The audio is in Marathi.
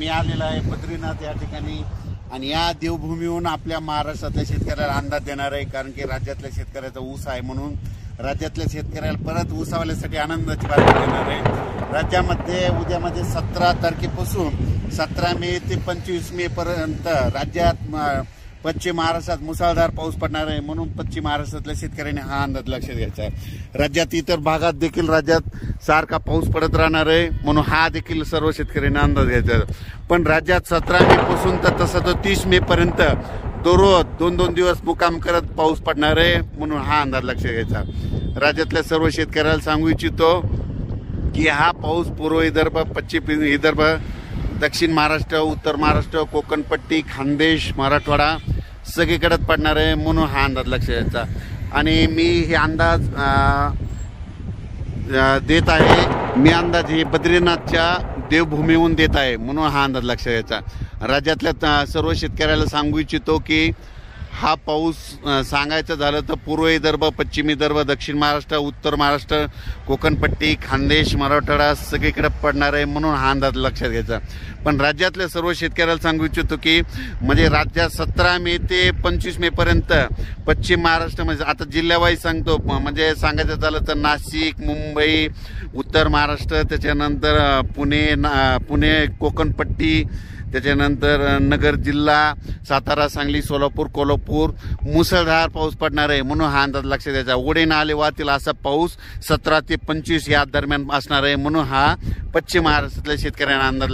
मी आलेला आहे बद्रीनाथ या ठिकाणी आणि या देवभूमीहून आपल्या महाराष्ट्रातल्या शेतकऱ्याला अंदाज देणार आहे, कारण की राज्यातल्या शेतकऱ्याचा ऊस आहे म्हणून राज्यातल्या शेतकऱ्याला परत ऊसावाल्यासाठी आनंदाची बातमी देणार आहे। राज्यामध्ये उद्यामध्ये 17 तारखेपासून 17 मे ते 25 मे पर्यंत राज्यात पश्चिम महाराष्ट्रात मुसळधार पाऊस पडणार आहे, म्हणून पश्चिम महाराष्ट्रातल्या शेतकऱ्यांनी हा अंदाज लक्षात घ्यायचा आहे। राज्यात इतर भागात देखील राज्यात सारखा पाऊस पडत राहणार आहे, म्हणून हा देखील सर्व शेतकऱ्यांनी अंदाज घ्यायचा आहे। पण राज्यात 17 मे पासून तर तसं तर 30 मे पर्यंत दररोज 2-2 दिवस मुक्काम करत पाऊस पडणार आहे, म्हणून हा अंदाज लक्षात घ्यायचा। राज्यातल्या सर्व शेतकऱ्याला सांगू इच्छितो की हा पाऊस पूर्व विदर्भ, पश्चिम विदर्भ, दक्षिण महाराष्ट्र, उत्तर महाराष्ट्र, कोकणपट्टी, खानदेश, मराठवाडा सगळीकडे पडणार आहे, म्हणून हा अंदाज लक्षात घ्यायचा। आणि मी हे अंदाज देत आहे, मी अंदाज हे बद्रीनाथच्या देवभूमीहून देत आहे, म्हणून हा अंदाज लक्षात घ्यायचा। राज्यातल्या सर्व शेतकऱ्याला सांगू इच्छितो की हा पाऊस सांगायचं झालं तर पूर्व विदर्भ, पश्चिम विदर्भ, दक्षिण महाराष्ट्र, उत्तर महाराष्ट्र, कोकणपट्टी, खानदेश, मराठवाडा सगळीकडे पडणार आहे, म्हणून हा अंदाज लक्षात घ्यायचा। पण राज्यातल्या सर्व शेतकऱ्याला सांगू इच्छितो की म्हणजे राज्यात 17 मे ते 25 मे पर्यंत पश्चिम महाराष्ट्र म्हणजे आता जिल्ह्यावाईज सांगतो, म्हणजे सांगायचं झालं तर नाशिक, मुंबई, उत्तर महाराष्ट्र, त्याच्यानंतर पुणे, कोकणपट्टी, त्याच्यानंतर नगर जिल्हा, सातारा, सांगली, सोलापूर, कोल्हापूर मुसळधार पाऊस पडणार आहे, म्हणून हा अंदाज लक्षात द्यायचा। ओढे नाले वाहतील असा पाऊस 17 ते 25 या दरम्यान असणार आहे, म्हणून हा पश्चिम महाराष्ट्रातल्या शेतकऱ्यांना अंदाज